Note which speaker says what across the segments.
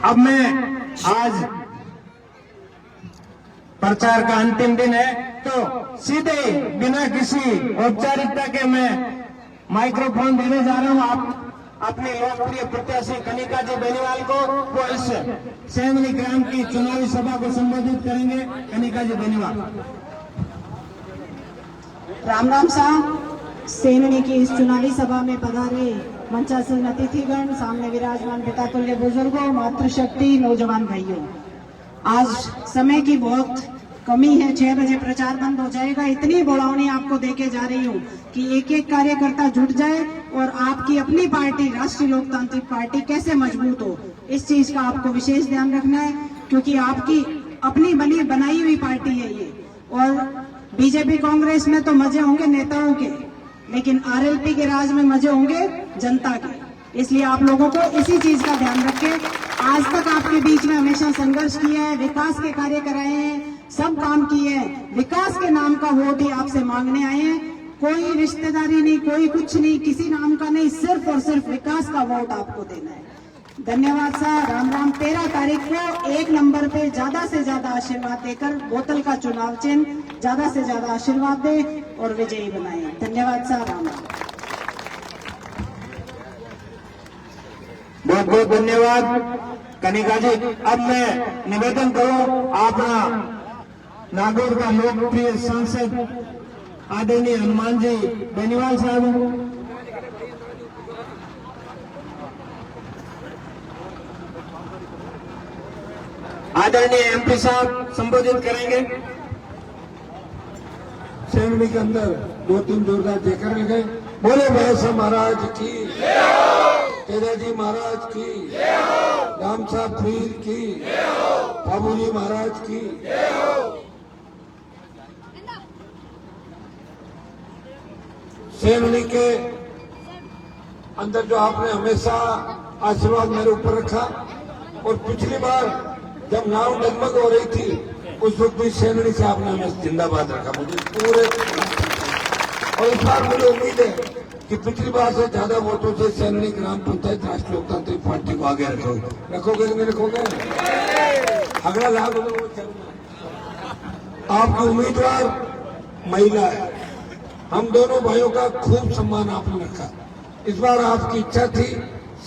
Speaker 1: अब मैं आज प्रचार का अंतिम दिन है, तो सीधे बिना किसी औपचारिकता के मैं माइक्रोफोन देने जा रहा हूं आप अपने लोकप्रिय प्रत्याशी कनिका जी बेनीवाल को। वो इस सेंधनी ग्राम की चुनावी सभा को संबोधित करेंगे। कनिका जी बेनीवाल।
Speaker 2: राम राम साहब। सेंधनी की इस चुनावी सभा में पधारे मंचासीन अतिथिगण, सामने विराजमान पितातुल्य बुजुर्गों, मातृशक्ति, नौजवान भाइयों, आज समय की बहुत कमी है। 6 बजे प्रचार बंद हो जाएगा। इतनी बढ़ावनी आपको देके जा रही हूँ कि एक एक कार्यकर्ता जुट जाए और आपकी अपनी पार्टी राष्ट्रीय लोकतांत्रिक पार्टी कैसे मजबूत हो, इस चीज का आपको विशेष ध्यान रखना है, क्योंकि आपकी अपनी बनाई हुई पार्टी है ये। और बीजेपी कांग्रेस में तो मजे होंगे नेताओं के, लेकिन आरएलपी के राज में मजे होंगे जनता के। इसलिए आप लोगों को इसी चीज का ध्यान रखें। आज तक आपके बीच में हमेशा संघर्ष किया है, विकास के कार्य कराए हैं, सब काम किए हैं। विकास के नाम का वोट ही आपसे मांगने आए हैं। कोई रिश्तेदारी नहीं, कोई कुछ नहीं, किसी नाम का नहीं, सिर्फ और सिर्फ विकास का वोट आपको देना है। धन्यवाद सर। राम राम। 13 तारीख को 1 नंबर पे ज्यादा से ज्यादा आशीर्वाद देकर बोतल का चुनाव चिन्ह ज्यादा से ज्यादा आशीर्वाद दे और विजयी बनाए। धन्यवाद सर। राम राम।
Speaker 1: बहुत बहुत धन्यवाद कनिका जी। अब मैं निवेदन करूं अपना नागौर का लोकप्रिय सांसद आदरणीय हनुमान जी बेनीवाल साहब। आदरणीय एमपी साहब संबोधित करेंगे।
Speaker 3: सेंधनी के अंदर 2-3 जोरदार जयकार लगे। बोले भैंसा महाराज की, तेजा जी महाराज की, राम साहब फरीद की, बाबू जी महाराज की। सेंधनी के अंदर जो आपने हमेशा आशीर्वाद मेरे ऊपर रखा, और पिछली बार जब नाव डगमग हो रही थी उस वक्त भी सेंधनी से आपने हमें जिंदाबाद रखा, मुझे पूरे। और इस बार मुझे उम्मीद है कि पिछली बार से ज्यादा वोटों से सेंधनी ग्राम पंचायत राष्ट्रीय लोकतांत्रिक पार्टी को आगे रखोगे कि नहीं रखोगे? अगला लाभ आपकी उम्मीदवार महिला है। हम दोनों भाइयों का खूब सम्मान आपने रखा। इस बार आपकी इच्छा थी,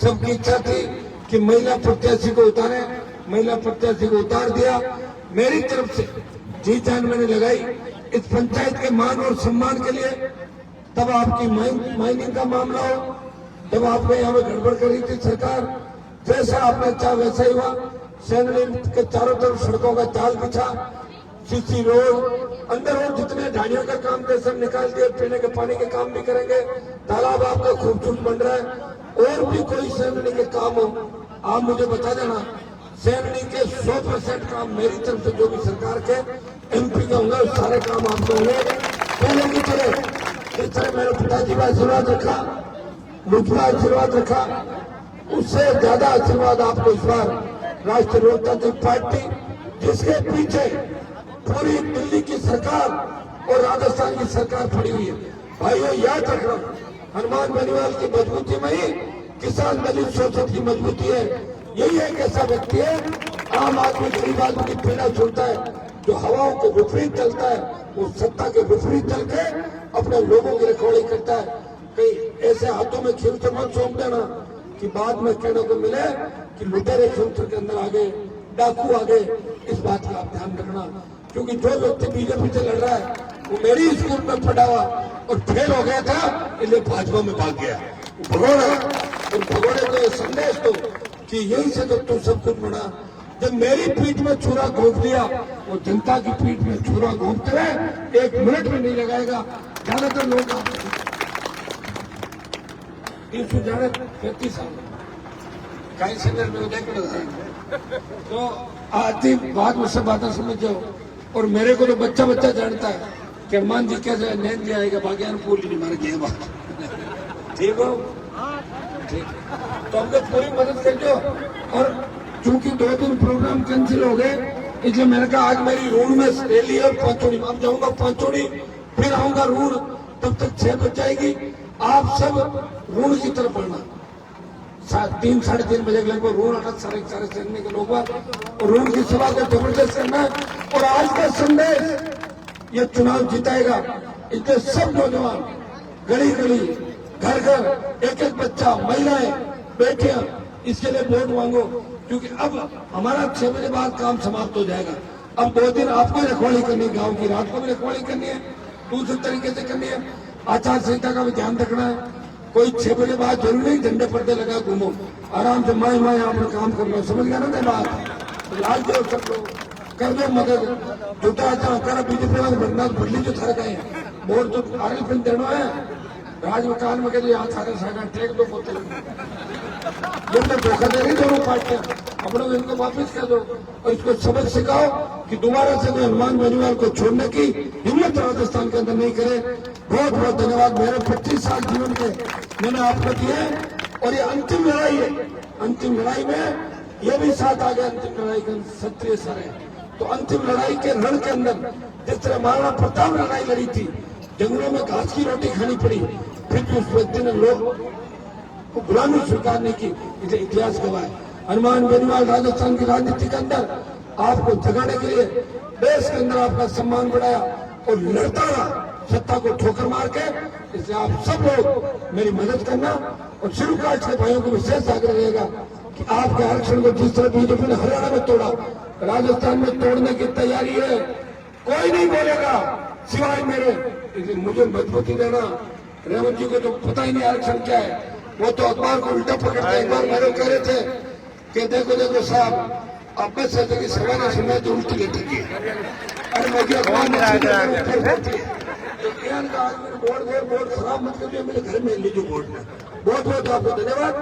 Speaker 3: सबकी इच्छा थी कि महिला प्रत्याशी को उतारे। महिला प्रत्याशी को उतार दिया। मेरी तरफ से जी जान मैंने लगाई इस पंचायत के मान और सम्मान के लिए। तब आपकी माइनिंग का मामला हो, जब आपने यहाँ में गड़बड़ करी थी सरकार, जैसा आपने चाहा वैसा ही हुआ। सेंधनी के चारों तरफ सड़कों का जाल बिछा, सीसी रोड, अंदर और जितने ढाणियों का काम थे सब निकाल दिए। पीने के पानी के काम भी करेंगे। तालाब आपका खूबसूरत बन रहा है। और भी कोई सेंधनी के काम हो आप मुझे बता देना। सेंधनी के 100% काम मेरी तरफ से जो भी सरकार के एमपी के होंगे सारे काम आपको होंगे। पहले की तरह जिस तरह मेरे पिताजी का आशीर्वाद रखा, मुझका आशीर्वाद रखा, उससे ज्यादा आशीर्वाद आपको इस बार राष्ट्रीय लोकतांत्रिक पार्टी, जिसके पीछे पूरी दिल्ली की सरकार और राजस्थान की सरकार पड़ी हुई है। भाइयों याद रखना, हनुमान बेनीवाल की मजबूती में ही किसान दलित शोषण की मजबूती है। यही एक ऐसा व्यक्ति है, आम आदमी गरीब आदमी की पीड़ा सुनता है, जो हवाओं के विपरीत चलता है, वो सत्ता के विपरीत चल के अपने लोगों की रखवाली करता है। कहीं ऐसे हाथों में खीर से मत सौंप देना कि बाद में कहने को मिले कि लुटेरे खीर के अंदर आ गए, डाकू आ गए। इस बात का आप ध्यान रखना, क्योंकि जो व्यक्ति बीजेपी से लड़ रहा है वो मेरी स्कूल में पढ़ा हुआ और फेल हो गया था, इसलिए भाजपा में भाग गया। भगोड़ा और भगोड़े को ये संदेश दो कि यही से तो तू सब कुछ बना। जब मेरी पीठ में छुरा घोंप दिया, वो जनता की पीठ में छुरा घोंपते रहे, 1 मिनट में नहीं लगाएगा। ज्यादातर लोग 335 साल कई सेंटर में देख रहे तो आती बात में सब बातें समझ जाओ। और मेरे को तो बच्चा बच्चा जानता है कि हनुमान जी कैसे नैन जी आएगा, बागियान पूरी नहीं मारे गए बात। ठीक हो? ठीक। तो हमको पूरी मदद कर दो। और चूंकि 2-3 प्रोग्राम कैंसिल हो गए, इसलिए मैंने कहा आज मेरी रूढ़ में रैली और पांचोड़ी, अब जाऊंगा पांचोड़ी, फिर आऊंगा रूढ़, तब तक 6 बज जाएगी। आप सब रूढ़ की तरफ बढ़ना। 3 साढ़े 3 बजे के लगभग ऋण अटक सारे चलने के लोग और ऋण की सभा को जबरदस्त करना है। और आज का संदेश ये चुनाव जिताएगा। इसलिए सब नौजवान गली गली घर घर एक एक बच्चा महिलाएं बेटियां इसके लिए वोट मांगो, क्योंकि अब हमारा 6 बजे बाद काम समाप्त हो जाएगा। अब 2 दिन आपको रखवाली करनी है, गांव की रात को भी रखवाली करनी है, दूसरे तरीके से करनी है। आचार संहिता का भी ध्यान रखना है। कोई 6 बजे बाद जरूरी नहीं झंडे पर्दे लगा घूमो, आराम से माए माए यहाँ पर काम करना। समझ गया ना बात? लाल जो सब लोग कर दो मदद जुटा कर बीजेपी वाले बनना बदली जो थर गए वोट तो आगे फिर देना है। राजमकान में कहते यहाँ सारे साइड टेक दो पोते जब तक धोखा दे रही दोनों पार्टियां अपने इनको वापिस कर दो और इसको सबक सिखाओ कि दोबारा से कोई हनुमान बेनीवाल को छोड़ने की हिम्मत राजस्थान के अंदर नहीं करे। बहुत बहुत धन्यवाद। मेरे 25 साल जीवन के मैंने आपको दिए और ये अंतिम लड़ाई है। अंतिम लड़ाई में ये भी साथ आ गया। अंतिम लड़ाई का क्षत्रिय सर है, तो अंतिम लड़ाई के रण के अंदर जिस तरह महाराणा प्रताप लड़ाई लड़ी थी, जंगलों में घास की रोटी खानी पड़ी, फिर भी उस व्यक्ति ने लोग को गुलामी स्वीकार नहीं की। इसे इतिहास गवाह है। हनुमान बेनीवाल राजस्थान की राजनीति के अंदर आपको जगाने के लिए देश के अंदर आपका सम्मान बढ़ाया और लड़ता रहा सत्ता को ठोकर मार के। इसलिए आप सब लोग मेरी मदद करना और शेड्यूल कास्ट के भाइयों को विशेष आग्रह रहेगा कि आपके आरक्षण को जिस तरह बीजेपी ने हरियाणा में तोड़ा, राजस्थान में तोड़ने की तैयारी है। कोई नहीं बोलेगा सिवाय मेरे। इसलिए मुझे मजबूती देना। रेवंत जी को तो पता ही नहीं आरक्षण क्या है, वो तो अखबार को उल्टा पकड़ते। एक बार मेरे कह रहे थे कि देखो साहब आप में से की सवाल सुना तो उल्टी लेती है। अरे मैं अखबार बोर्ड खराब मत करिए, मेरे घर में लीजिए बोर्ड में। बहुत बहुत आपको धन्यवाद।